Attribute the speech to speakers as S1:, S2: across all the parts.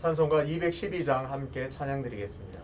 S1: 찬송가 212장 함께 찬양드리겠습니다.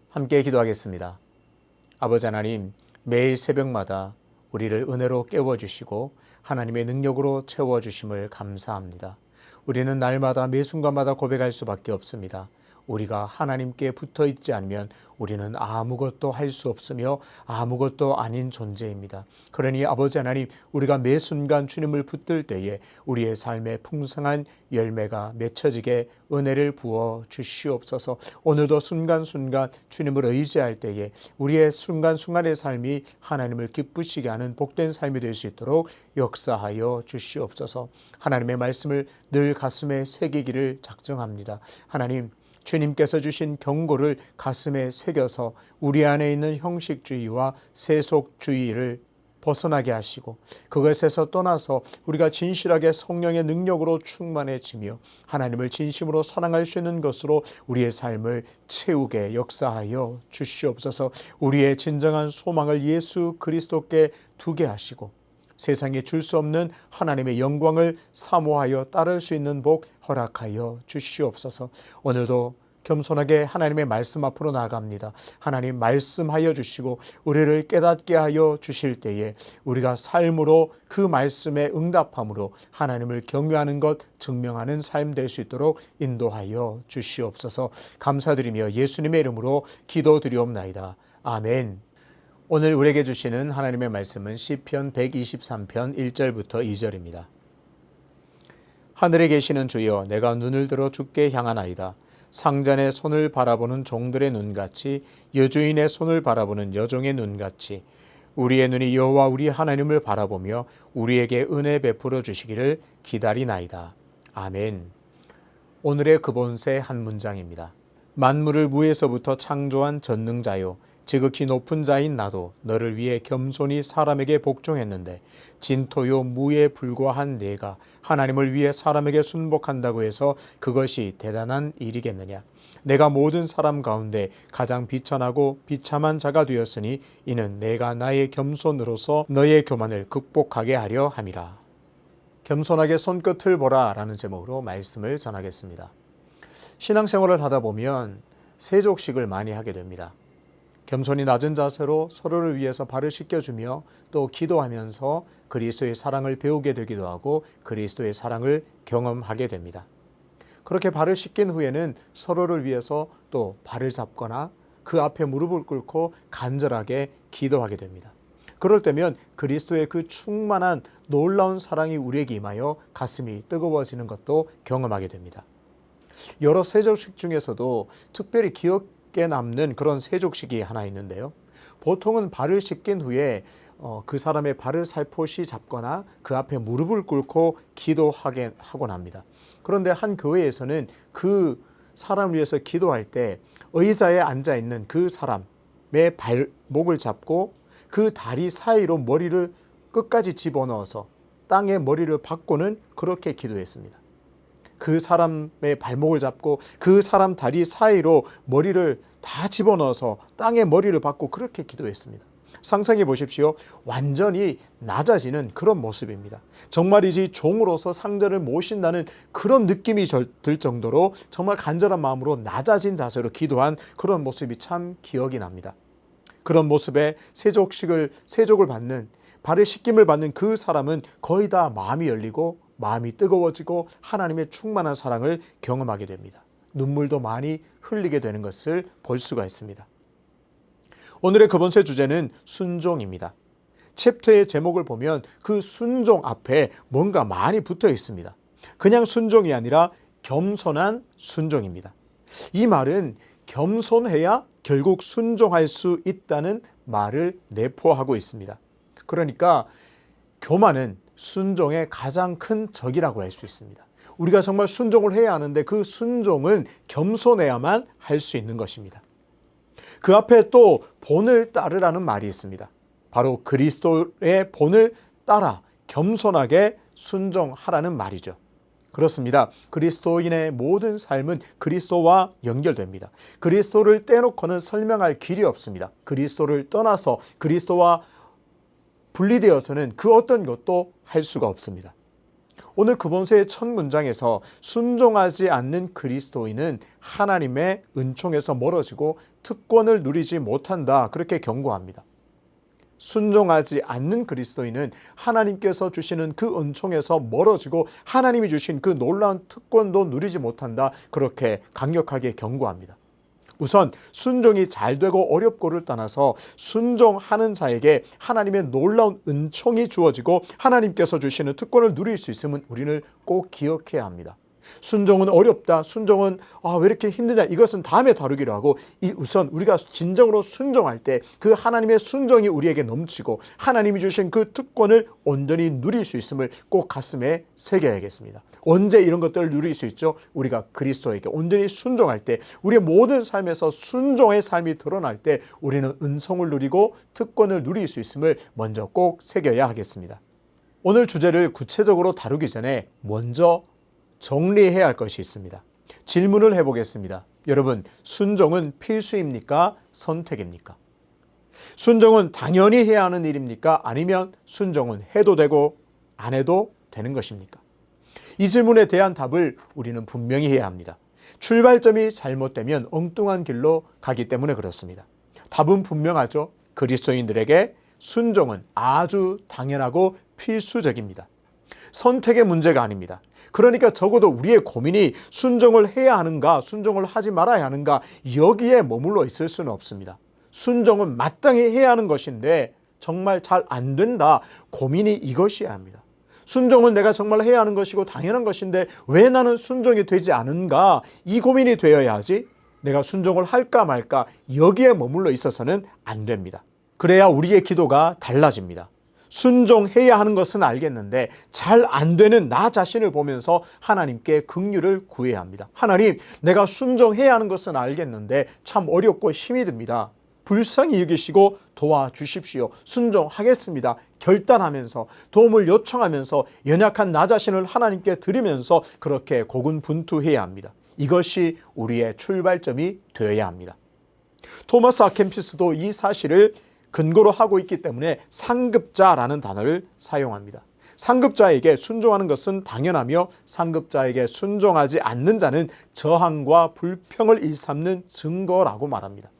S1: 함께 기도하겠습니다. 아버지 하나님, 매일 새벽마다 우리를 은혜로 깨워주시고 하나님의 능력으로 채워주심을 감사합니다. 우리는 날마다 매 순간마다 고백할 수밖에 없습니다. 우리가 하나님께 붙어 있지 않으면 우리는 아무것도 할 수 없으며 아무것도 아닌 존재입니다. 그러니 아버지 하나님, 우리가 매 순간 주님을 붙들 때에 우리의 삶에 풍성한 열매가 맺혀지게 은혜를 부어 주시옵소서. 오늘도 순간순간 주님을 의지할 때에 우리의 순간순간의 삶이 하나님을 기쁘시게 하는 복된 삶이 될 수 있도록 역사하여 주시옵소서. 하나님의 말씀을 늘 가슴에 새기기를 작정합니다. 하나님, 주님께서 주신 경고를 가슴에 새겨서 우리 안에 있는 형식주의와 세속주의를 벗어나게 하시고 그것에서 떠나서 우리가 진실하게 성령의 능력으로 충만해지며 하나님을 진심으로 사랑할 수 있는 것으로 우리의 삶을 채우게 역사하여 주시옵소서. 우리의 진정한 소망을 예수 그리스도께 두게 하시고 세상에 줄 수 없는 하나님의 영광을 사모하여 따를 수 있는 복 허락하여 주시옵소서. 오늘도 겸손하게 하나님의 말씀 앞으로 나아갑니다. 하나님 말씀하여 주시고 우리를 깨닫게 하여 주실 때에 우리가 삶으로 그 말씀에 응답함으로 하나님을 경외하는 것 증명하는 삶 될 수 있도록 인도하여 주시옵소서. 감사드리며 예수님의 이름으로 기도드리옵나이다. 아멘. 오늘 우리에게 주시는 하나님의 말씀은 시편 123편 1절부터 2절입니다. 하늘에 계시는 주여, 내가 눈을 들어 주께 향하나이다. 상전의 손을 바라보는 종들의 눈같이, 여주인의 손을 바라보는 여종의 눈같이 우리의 눈이 여호와 우리 하나님을 바라보며 우리에게 은혜 베풀어 주시기를 기다리나이다. 아멘. 오늘의 그본세 한 문장입니다. 만물을 무에서부터 창조한 전능자요, 지극히 높은 자인 나도 너를 위해 겸손히 사람에게 복종했는데 진토요 무에 불과한 내가 하나님을 위해 사람에게 순복한다고 해서 그것이 대단한 일이겠느냐. 내가 모든 사람 가운데 가장 비천하고 비참한 자가 되었으니 이는 내가 나의 겸손으로서 너의 교만을 극복하게 하려 함이라. 겸손하게 손끝을 보라 라는 제목으로 말씀을 전하겠습니다. 신앙생활을 하다 보면 세족식을 많이 하게 됩니다. 겸손히 낮은 자세로 서로를 위해서 발을 씻겨주며 또 기도하면서 그리스도의 사랑을 배우게 되기도 하고 그리스도의 사랑을 경험하게 됩니다. 그렇게 발을 씻긴 후에는 서로를 위해서 또 발을 잡거나 그 앞에 무릎을 꿇고 간절하게 기도하게 됩니다. 그럴 때면 그리스도의 그 충만한 놀라운 사랑이 우리에게 임하여 가슴이 뜨거워지는 것도 경험하게 됩니다. 여러 세족식 중에서도 특별히 기억에 남는 그런 세족식이 하나 있는데요. 보통은 발을 씻긴 후에 그 사람의 발을 살포시 잡거나 그 앞에 무릎을 꿇고 기도하곤 합니다. 그런데 한 교회에서는 그 사람을 위해서 기도할 때 의자에 앉아 있는 그 사람의 발목을 잡고 그 다리 사이로 머리를 끝까지 집어넣어서 땅에 머리를 박고는 그렇게 기도했습니다. 그 사람의 발목을 잡고 그 사람 다리 사이로 머리를 다 집어넣어서 땅에 머리를 박고 그렇게 기도했습니다. 상상해 보십시오. 완전히 낮아지는 그런 모습입니다. 정말이지 종으로서 상전을 모신다는 그런 느낌이 들 정도로 정말 간절한 마음으로 낮아진 자세로 기도한 그런 모습이 참 기억이 납니다. 그런 모습에 세족을 받는, 발의 씻김을 받는 그 사람은 거의 다 마음이 열리고 마음이 뜨거워지고 하나님의 충만한 사랑을 경험하게 됩니다. 눈물도 많이 흘리게 되는 것을 볼 수가 있습니다. 오늘의 그 번째 주제는 순종입니다. 챕터의 제목을 보면 그 순종 앞에 뭔가 많이 붙어 있습니다. 그냥 순종이 아니라 겸손한 순종입니다. 이 말은 겸손해야 결국 순종할 수 있다는 말을 내포하고 있습니다. 그러니까 교만은 순종의 가장 큰 적이라고 할 수 있습니다. 우리가 정말 순종을 해야 하는데 그 순종은 겸손해야만 할 수 있는 것입니다. 그 앞에 또 본을 따르라는 말이 있습니다. 바로 그리스도의 본을 따라 겸손하게 순종하라는 말이죠. 그렇습니다. 그리스도인의 모든 삶은 그리스도와 연결됩니다. 그리스도를 떼놓고는 설명할 길이 없습니다. 그리스도를 떠나서 그리스도와 분리되어서는 그 어떤 것도 할 수가 없습니다. 오늘 그본서의 첫 문장에서 순종하지 않는 그리스도인은 하나님의 은총에서 멀어지고 특권을 누리지 못한다, 그렇게 경고합니다. 순종하지 않는 그리스도인은 하나님께서 주시는 그 은총에서 멀어지고 하나님이 주신 그 놀라운 특권도 누리지 못한다, 그렇게 강력하게 경고합니다. 우선 순종이 잘 되고 어렵고를 떠나서 순종하는 자에게 하나님의 놀라운 은총이 주어지고 하나님께서 주시는 특권을 누릴 수 있음은 우리는 꼭 기억해야 합니다. 순종은 어렵다, 순종은 왜 이렇게 힘드냐, 이것은 다음에 다루기로 하고 우선 우리가 진정으로 순종할 때 그 하나님의 순종이 우리에게 넘치고 하나님이 주신 그 특권을 온전히 누릴 수 있음을 꼭 가슴에 새겨야겠습니다. 언제 이런 것들을 누릴 수 있죠? 우리가 그리스도에게 온전히 순종할 때, 우리의 모든 삶에서 순종의 삶이 드러날 때 우리는 은총을 누리고 특권을 누릴 수 있음을 먼저 꼭 새겨야 하겠습니다. 오늘 주제를 구체적으로 다루기 전에 먼저 정리해야 할 것이 있습니다. 질문을 해보겠습니다. 여러분, 순종은 필수입니까? 선택입니까? 순종은 당연히 해야 하는 일입니까? 아니면 순종은 해도 되고 안 해도 되는 것입니까? 이 질문에 대한 답을 우리는 분명히 해야 합니다. 출발점이 잘못되면 엉뚱한 길로 가기 때문에 그렇습니다. 답은 분명하죠. 그리스도인들에게 순종은 아주 당연하고 필수적입니다. 선택의 문제가 아닙니다. 그러니까 적어도 우리의 고민이 순종을 해야 하는가, 순종을 하지 말아야 하는가, 여기에 머물러 있을 수는 없습니다. 순종은 마땅히 해야 하는 것인데 정말 잘 안 된다, 고민이 이것이어야 합니다. 순종은 내가 정말 해야 하는 것이고 당연한 것인데 왜 나는 순종이 되지 않은가, 이 고민이 되어야 하지, 내가 순종을 할까 말까, 여기에 머물러 있어서는 안 됩니다. 그래야 우리의 기도가 달라집니다. 순종해야 하는 것은 알겠는데 잘 안 되는 나 자신을 보면서 하나님께 긍휼을 구해야 합니다. 하나님, 내가 순종해야 하는 것은 알겠는데 참 어렵고 힘이 듭니다. 불쌍히 여기시고 도와주십시오. 순종하겠습니다. 결단하면서 도움을 요청하면서 연약한 나 자신을 하나님께 드리면서 그렇게 고군분투해야 합니다. 이것이 우리의 출발점이 되어야 합니다. 토마스 아켐피스도 이 사실을 근거로 하고 있기 때문에 상급자라는 단어를 사용합니다. 상급자에게 순종하는 것은 당연하며 상급자에게 순종하지 않는 자는 저항과 불평을 일삼는 증거라고 말합니다.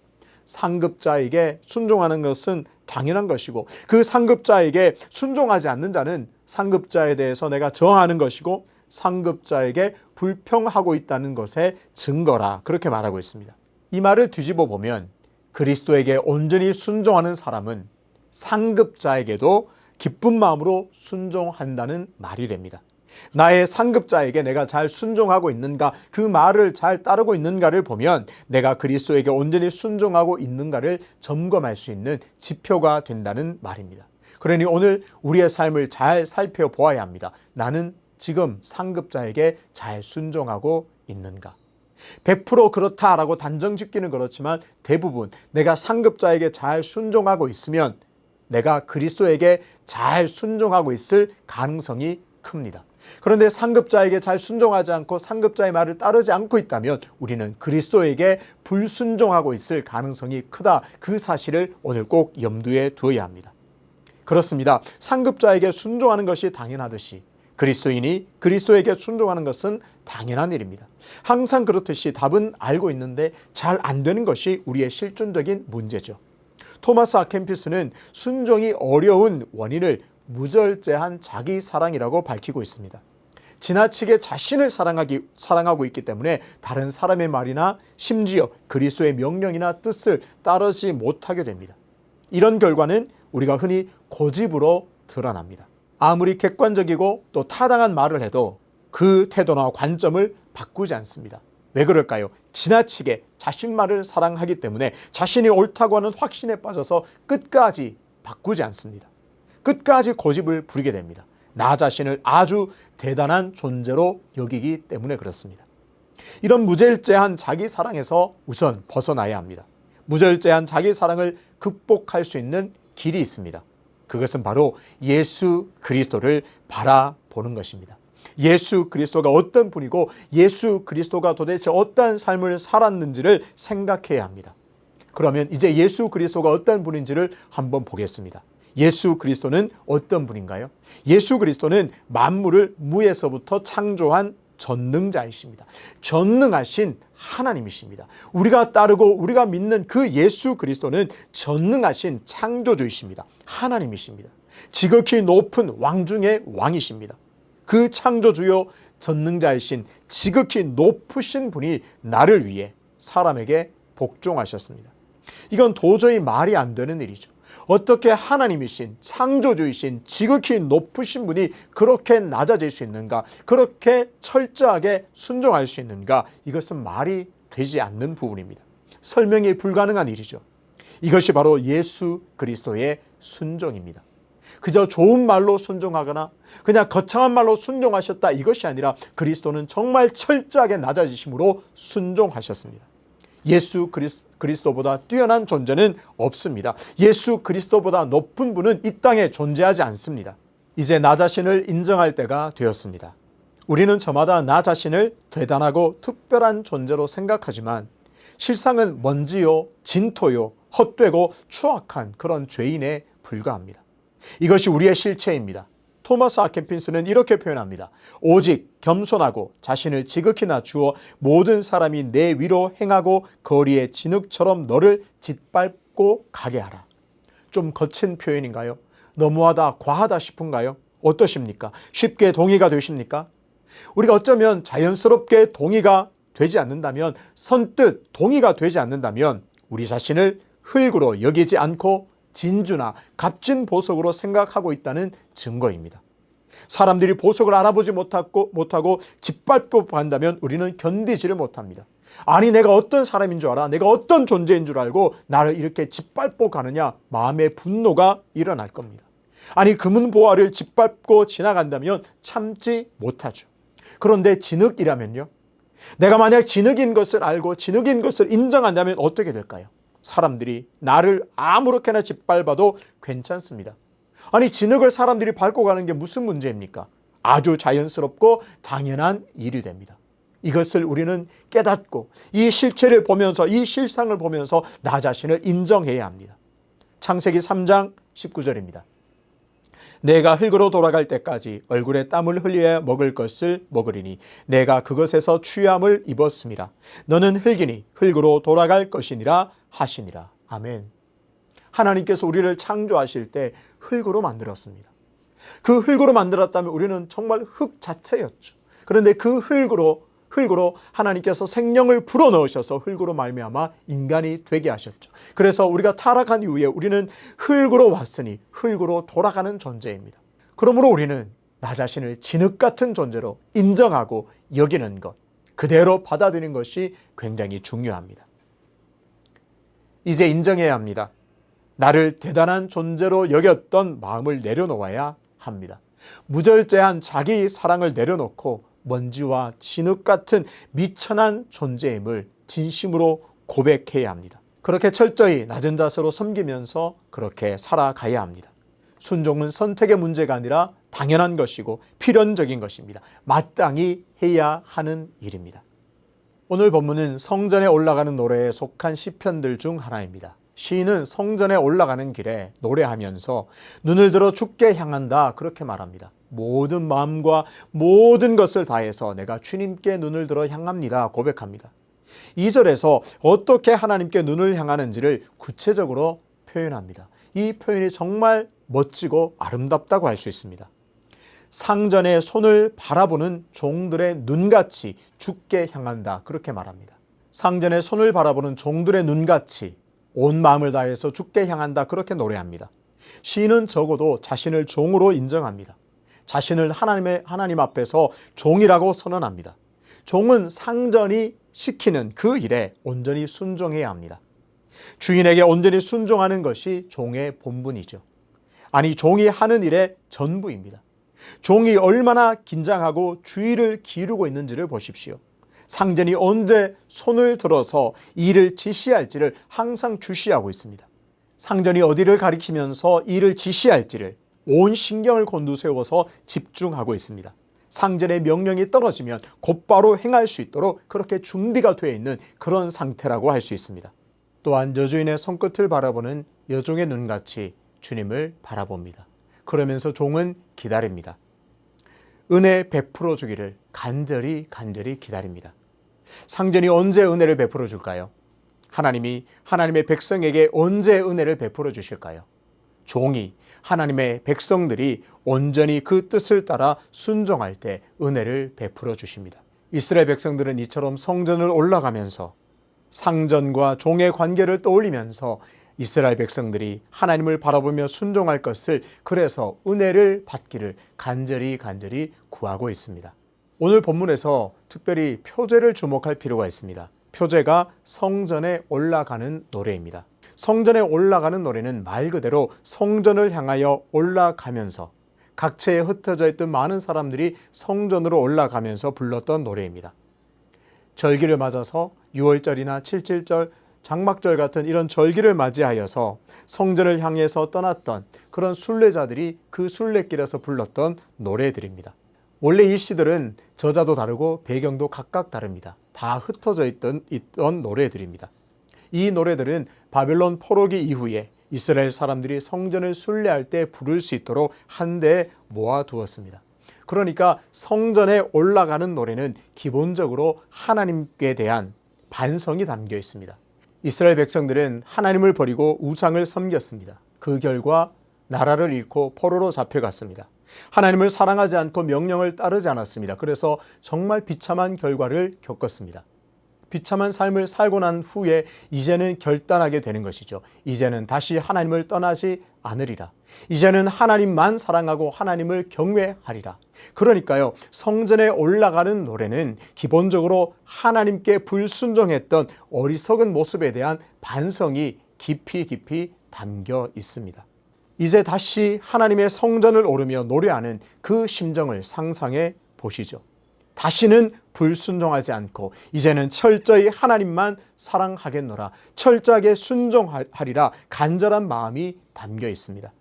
S1: 상급자에게 순종하는 것은 당연한 것이고 그 상급자에게 순종하지 않는 자는 상급자에 대해서 내가 저항하는 것이고 상급자에게 불평하고 있다는 것의 증거라, 그렇게 말하고 있습니다. 이 말을 뒤집어 보면 그리스도에게 온전히 순종하는 사람은 상급자에게도 기쁜 마음으로 순종한다는 말이 됩니다. 나의 상급자에게 내가 잘 순종하고 있는가, 그 말을 잘 따르고 있는가를 보면 내가 그리스도에게 온전히 순종하고 있는가를 점검할 수 있는 지표가 된다는 말입니다. 그러니 오늘 우리의 삶을 잘 살펴보아야 합니다. 나는 지금 상급자에게 잘 순종하고 있는가? 100% 그렇다라고 단정 짓기는 그렇지만 대부분 내가 상급자에게 잘 순종하고 있으면 내가 그리스도에게 잘 순종하고 있을 가능성이 큽니다. 그런데 상급자에게 잘 순종하지 않고 상급자의 말을 따르지 않고 있다면 우리는 그리스도에게 불순종하고 있을 가능성이 크다. 그 사실을 오늘 꼭 염두에 두어야 합니다. 그렇습니다. 상급자에게 순종하는 것이 당연하듯이 그리스도인이 그리스도에게 순종하는 것은 당연한 일입니다. 항상 그렇듯이 답은 알고 있는데 잘 안 되는 것이 우리의 실존적인 문제죠. 토마스 아켄피스는 순종이 어려운 원인을 무절제한 자기 사랑이라고 밝히고 있습니다. 지나치게 자신을 사랑하고 있기 때문에 다른 사람의 말이나 심지어 그리스도의 명령이나 뜻을 따르지 못하게 됩니다. 이런 결과는 우리가 흔히 고집으로 드러납니다. 아무리 객관적이고 또 타당한 말을 해도 그 태도나 관점을 바꾸지 않습니다. 왜 그럴까요? 지나치게 자신만을 사랑하기 때문에 자신이 옳다고 하는 확신에 빠져서 끝까지 바꾸지 않습니다. 끝까지 고집을 부리게 됩니다. 나 자신을 아주 대단한 존재로 여기기 때문에 그렇습니다. 이런 무절제한 자기 사랑에서 우선 벗어나야 합니다. 무절제한 자기 사랑을 극복할 수 있는 길이 있습니다. 그것은 바로 예수 그리스도를 바라보는 것입니다. 예수 그리스도가 어떤 분이고 예수 그리스도가 도대체 어떤 삶을 살았는지를 생각해야 합니다. 그러면 이제 예수 그리스도가 어떤 분인지를 한번 보겠습니다. 예수 그리스도는 어떤 분인가요? 예수 그리스도는 만물을 무에서부터 창조한 전능자이십니다. 전능하신 하나님이십니다. 우리가 따르고 우리가 믿는 그 예수 그리스도는 전능하신 창조주이십니다. 하나님이십니다. 지극히 높은 왕 중의 왕이십니다. 그 창조주요 전능자이신 지극히 높으신 분이 나를 위해 사람에게 복종하셨습니다. 이건 도저히 말이 안 되는 일이죠. 어떻게 하나님이신 창조주이신 지극히 높으신 분이 그렇게 낮아질 수 있는가? 그렇게 철저하게 순종할 수 있는가? 이것은 말이 되지 않는 부분입니다. 설명이 불가능한 일이죠. 이것이 바로 예수 그리스도의 순종입니다. 그저 좋은 말로 순종하거나 그냥 거창한 말로 순종하셨다 이것이 아니라 그리스도는 정말 철저하게 낮아지심으로 순종하셨습니다. 예수 그리스도보다 뛰어난 존재는 없습니다. 예수 그리스도보다 높은 분은 이 땅에 존재하지 않습니다. 이제 나 자신을 인정할 때가 되었습니다. 우리는 저마다 나 자신을 대단하고 특별한 존재로 생각하지만 실상은 먼지요, 진토요, 헛되고 추악한 그런 죄인에 불과합니다. 이것이 우리의 실체입니다. 토마스 아켄피스는 이렇게 표현합니다. 오직 겸손하고 자신을 지극히 낮추어 모든 사람이 내 위로 행하고 거리의 진흙처럼 너를 짓밟고 가게 하라. 좀 거친 표현인가요? 너무하다, 과하다 싶은가요? 어떠십니까? 쉽게 동의가 되십니까? 우리가 어쩌면 자연스럽게 동의가 되지 않는다면, 선뜻 동의가 되지 않는다면 우리 자신을 흙으로 여기지 않고 진주나 값진 보석으로 생각하고 있다는 증거입니다. 사람들이 보석을 알아보지 못하고 짓밟고 간다면 우리는 견디지를 못합니다. 아니 내가 어떤 사람인 줄 알아? 내가 어떤 존재인 줄 알고 나를 이렇게 짓밟고 가느냐? 마음의 분노가 일어날 겁니다. 아니 금은보화를 짓밟고 지나간다면 참지 못하죠. 그런데 진흙이라면요? 내가 만약 진흙인 것을 알고 진흙인 것을 인정한다면 어떻게 될까요? 사람들이 나를 아무렇게나 짓밟아도 괜찮습니다. 아니 진흙을 사람들이 밟고 가는 게 무슨 문제입니까? 아주 자연스럽고 당연한 일이 됩니다. 이것을 우리는 깨닫고 이 실체를 보면서 이 실상을 보면서 나 자신을 인정해야 합니다. 창세기 3장 19절입니다. 내가 흙으로 돌아갈 때까지 얼굴에 땀을 흘려야 먹을 것을 먹으리니 내가 그것에서 취함을 입었음이라. 너는 흙이니 흙으로 돌아갈 것이니라 하시니라. 아멘. 하나님께서 우리를 창조하실 때 흙으로 만들었습니다. 그 흙으로 만들었다면 우리는 정말 흙 자체였죠. 그런데 그 흙으로 하나님께서 생명을 불어넣으셔서 흙으로 말미암아 인간이 되게 하셨죠. 그래서 우리가 타락한 이후에 우리는 흙으로 왔으니 흙으로 돌아가는 존재입니다. 그러므로 우리는 나 자신을 진흙 같은 존재로 인정하고 여기는 것, 그대로 받아들이는 것이 굉장히 중요합니다. 이제 인정해야 합니다. 나를 대단한 존재로 여겼던 마음을 내려놓아야 합니다. 무절제한 자기 사랑을 내려놓고 먼지와 진흙 같은 미천한 존재임을 진심으로 고백해야 합니다. 그렇게 철저히 낮은 자세로 섬기면서 그렇게 살아가야 합니다. 순종은 선택의 문제가 아니라 당연한 것이고 필연적인 것입니다. 마땅히 해야 하는 일입니다. 오늘 본문은 성전에 올라가는 노래에 속한 시편들 중 하나입니다. 시인은 성전에 올라가는 길에 노래하면서 눈을 들어 주께 향한다 그렇게 말합니다. 모든 마음과 모든 것을 다해서 내가 주님께 눈을 들어 향합니다 고백합니다. 2절에서 어떻게 하나님께 눈을 향하는지를 구체적으로 표현합니다. 이 표현이 정말 멋지고 아름답다고 할 수 있습니다. 상전의 손을 바라보는 종들의 눈같이 주께 향한다 그렇게 말합니다. 상전의 손을 바라보는 종들의 눈같이 온 마음을 다해서 주께 향한다 그렇게 노래합니다. 시인은 적어도 자신을 종으로 인정합니다. 자신을 하나님 앞에서 종이라고 선언합니다. 종은 상전이 시키는 그 일에 온전히 순종해야 합니다. 주인에게 온전히 순종하는 것이 종의 본분이죠. 아니, 종이 하는 일의 전부입니다. 종이 얼마나 긴장하고 주의를 기울이고 있는지를 보십시오. 상전이 언제 손을 들어서 일을 지시할지를 항상 주시하고 있습니다. 상전이 어디를 가리키면서 일을 지시할지를 온 신경을 곤두세워서 집중하고 있습니다. 상전의 명령이 떨어지면 곧바로 행할 수 있도록 그렇게 준비가 되어 있는 그런 상태라고 할 수 있습니다. 또한 여주인의 손끝을 바라보는 여종의 눈같이 주님을 바라봅니다. 그러면서 종은 기다립니다. 은혜 베풀어 주기를 간절히 기다립니다. 상전이 언제 은혜를 베풀어 줄까요? 하나님이 하나님의 백성에게 언제 은혜를 베풀어 주실까요? 종이 하나님의 백성들이 온전히 그 뜻을 따라 순종할 때 은혜를 베풀어 주십니다. 이스라엘 백성들은 이처럼 성전을 올라가면서 상전과 종의 관계를 떠올리면서 이스라엘 백성들이 하나님을 바라보며 순종할 것을, 그래서 은혜를 받기를 간절히 구하고 있습니다. 오늘 본문에서 특별히 표제를 주목할 필요가 있습니다. 표제가 성전에 올라가는 노래입니다. 성전에 올라가는 노래는 말 그대로 성전을 향하여 올라가면서 각처에 흩어져 있던 많은 사람들이 성전으로 올라가면서 불렀던 노래입니다. 절기를 맞아서 6월절이나 7.7절, 장막절 같은 이런 절기를 맞이하여서 성전을 향해서 떠났던 그런 순례자들이 그 순례길에서 불렀던 노래들입니다. 원래 이 시들은 저자도 다르고 배경도 각각 다릅니다. 다 흩어져 있던 노래들입니다. 이 노래들은 바벨론 포로기 이후에 이스라엘 사람들이 성전을 순례할 때 부를 수 있도록 한데 모아두었습니다. 그러니까 성전에 올라가는 노래는 기본적으로 하나님께 대한 반성이 담겨 있습니다. 이스라엘 백성들은 하나님을 버리고 우상을 섬겼습니다. 그 결과 나라를 잃고 포로로 잡혀갔습니다. 하나님을 사랑하지 않고 명령을 따르지 않았습니다. 그래서 정말 비참한 결과를 겪었습니다. 비참한 삶을 살고 난 후에 이제는 결단하게 되는 것이죠. 이제는 다시 하나님을 떠나지 않으리라. 이제는 하나님만 사랑하고 하나님을 경외하리라. 그러니까요, 성전에 올라가는 노래는 기본적으로 하나님께 불순종했던 어리석은 모습에 대한 반성이 깊이 담겨 있습니다. 이제 다시 하나님의 성전을 오르며 노래하는 그 심정을 상상해 보시죠. 다시는 불순종하지 않고 이제는 철저히 하나님만 사랑하겠노라, 철저하게 순종하리라 간절한 마음이 담겨 있습니다.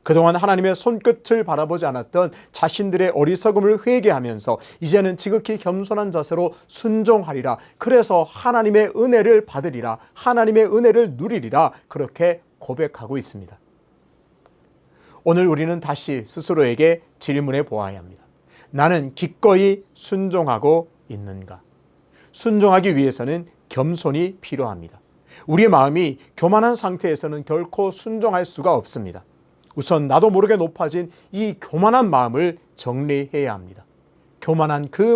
S1: 그동안 하나님의 손끝을 바라보지 않았던 자신들의 어리석음을 회개하면서 이제는 지극히 겸손한 자세로 순종하리라, 그래서 하나님의 은혜를 받으리라, 하나님의 은혜를 누리리라, 그렇게 고백하고 있습니다. 오늘 우리는 다시 스스로에게 질문해 보아야 합니다. 나는 기꺼이 순종하고 있는가? 순종하기 위해서는 겸손이 필요합니다. 우리의 마음이 교만한 상태에서는 결코 순종할 수가 없습니다. 우선 나도 모르게 높아진 이 교만한 마음을 정리해야 합니다. 교만한 그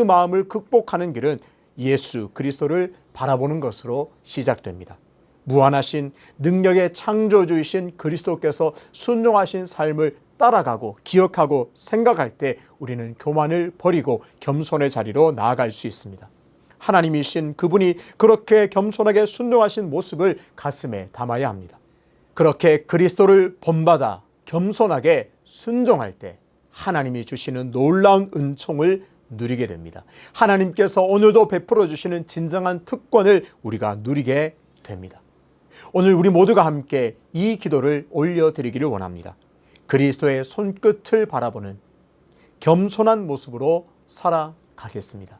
S1: 마음을 극복하는 길은 예수 그리스도를 바라보는 것으로 시작됩니다. 무한하신 능력의 창조주이신 그리스도께서 순종하신 삶을 따라가고 기억하고 생각할 때 우리는 교만을 버리고 겸손의 자리로 나아갈 수 있습니다. 하나님이신 그분이 그렇게 겸손하게 순종하신 모습을 가슴에 담아야 합니다. 그렇게 그리스도를 본받아 겸손하게 순종할 때 하나님이 주시는 놀라운 은총을 누리게 됩니다. 하나님께서 오늘도 베풀어 주시는 진정한 특권을 우리가 누리게 됩니다. 오늘 우리 모두가 함께 이 기도를 올려드리기를 원합니다. 그리스도의 손끝을 바라보는 겸손한 모습으로 살아가겠습니다.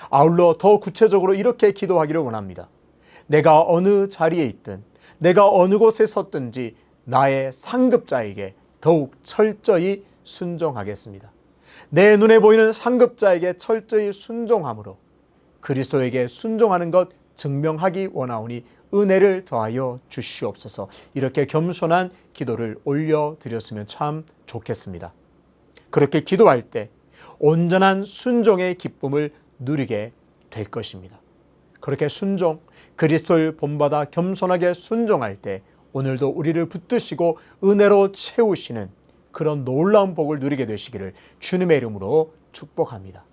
S1: 아울러 더 구체적으로 이렇게 기도하기를 원합니다. 내가 어느 자리에 있든 내가 어느 곳에 섰든지 나의 상급자에게 더욱 철저히 순종하겠습니다. 내 눈에 보이는 상급자에게 철저히 순종함으로 그리스도에게 순종하는 것 증명하기 원하오니 은혜를 더하여 주시옵소서. 이렇게 겸손한 기도를 올려드렸으면 참 좋겠습니다. 그렇게 기도할 때 온전한 순종의 기쁨을 누리게 될 것입니다. 그렇게 순종, 그리스도를 본받아 겸손하게 순종할 때 오늘도 우리를 붙드시고 은혜로 채우시는 그런 놀라운 복을 누리게 되시기를 주님의 이름으로 축복합니다.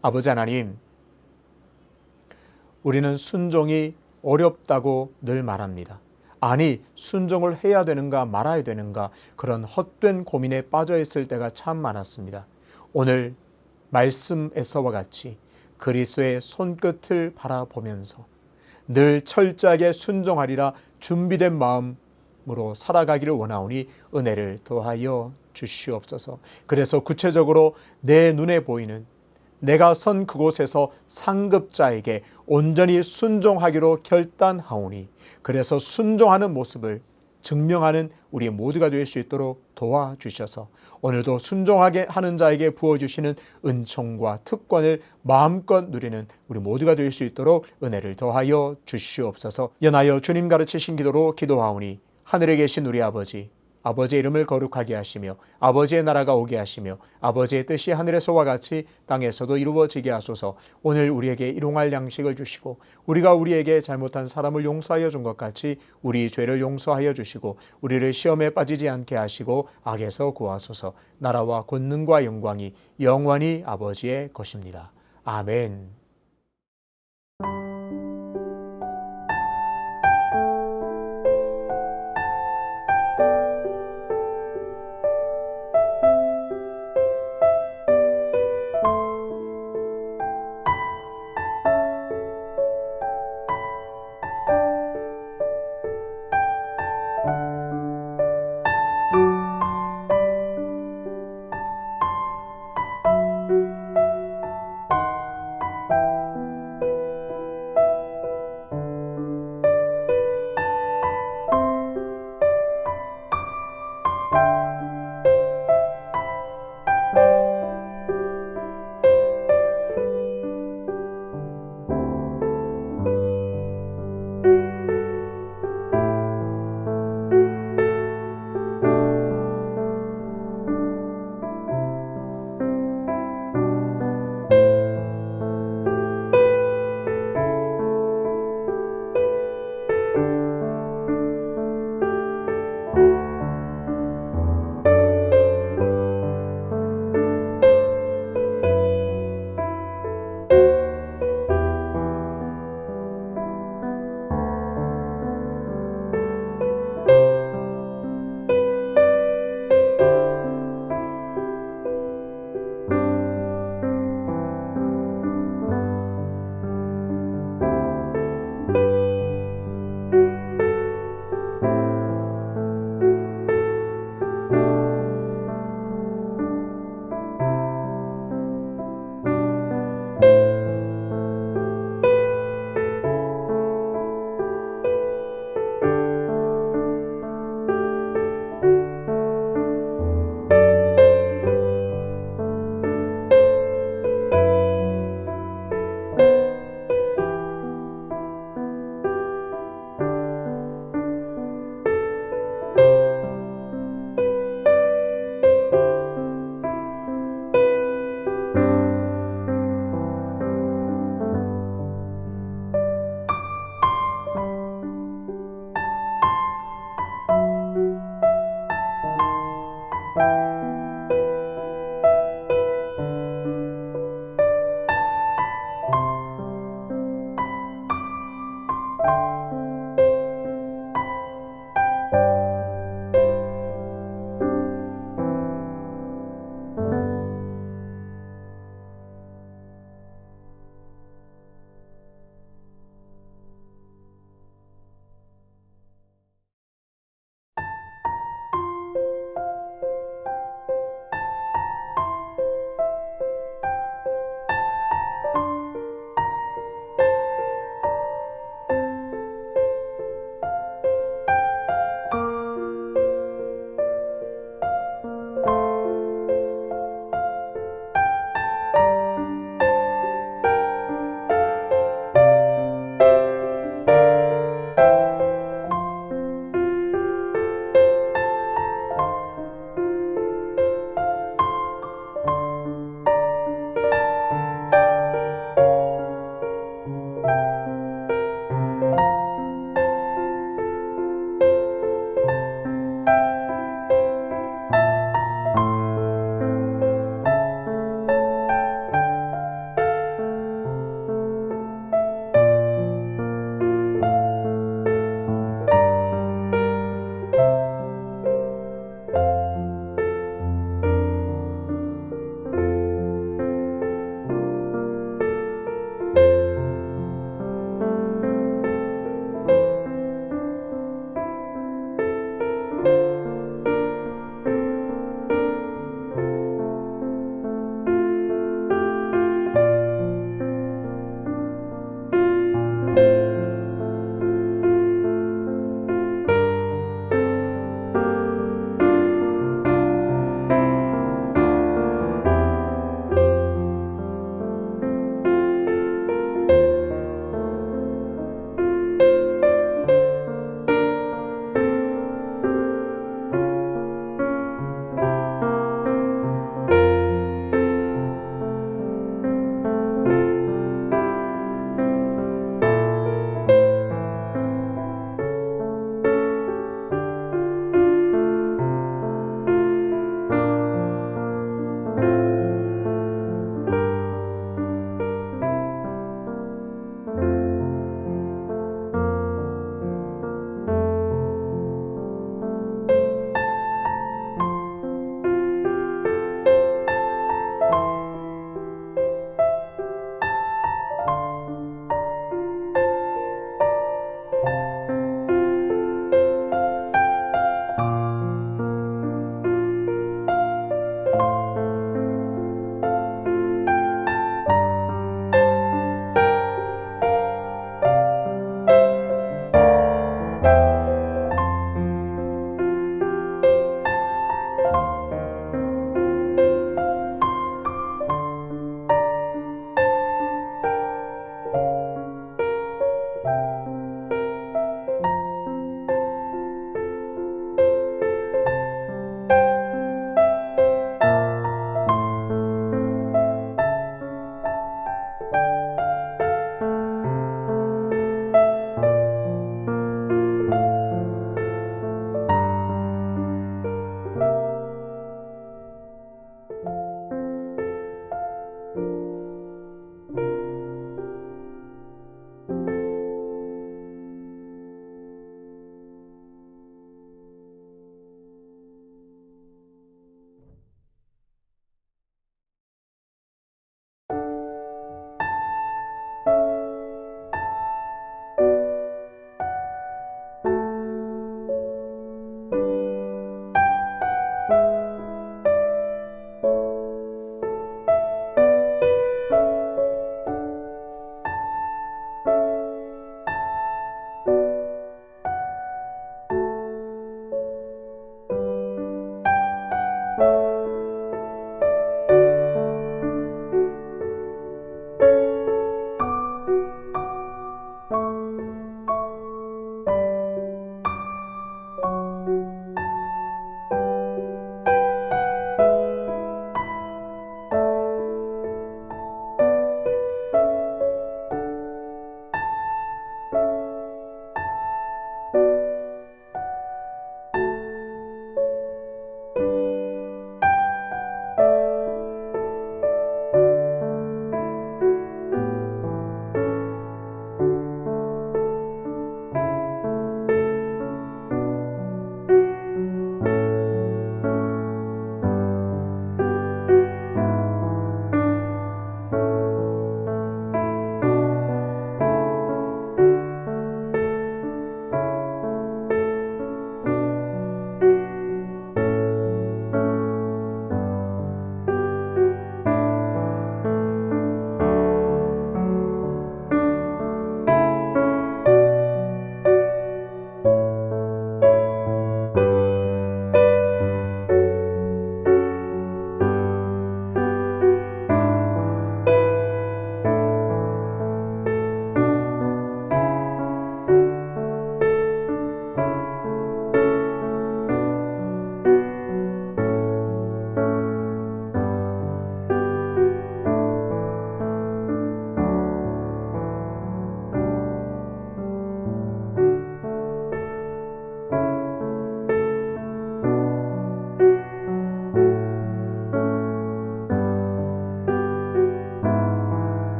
S1: 아버지 하나님, 우리는 순종이 어렵다고 늘 말합니다. 아니, 순종을 해야 되는가 말아야 되는가 그런 헛된 고민에 빠져 있을 때가 참 많았습니다. 오늘 말씀에서와 같이 그리스도의 손끝을 바라보면서 늘 철저하게 순종하리라 준비된 마음으로 살아가기를 원하오니 은혜를 더하여 주시옵소서. 그래서 구체적으로 내 눈에 보이는 내가 선 그곳에서 상급자에게 온전히 순종하기로 결단하오니 그래서 순종하는 모습을 증명하는 우리 모두가 될 수 있도록 도와주셔서 오늘도 순종하게 하는 자에게 부어주시는 은총과 특권을 마음껏 누리는 우리 모두가 될 수 있도록 은혜를 더하여 주시옵소서. 연하여 주님 가르치신 기도로 기도하오니 하늘에 계신 우리 아버지, 아버지의 이름을 거룩하게 하시며 아버지의 나라가 오게 하시며 아버지의 뜻이 하늘에서와 같이 땅에서도 이루어지게 하소서. 오늘 우리에게 일용할 양식을 주시고 우리가 우리에게 잘못한 사람을 용서하여 준 것 같이 우리 죄를 용서하여 주시고 우리를 시험에 빠지지 않게 하시고 악에서 구하소서. 나라와 권능과 영광이 영원히 아버지의 것입니다. 아멘.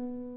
S2: 주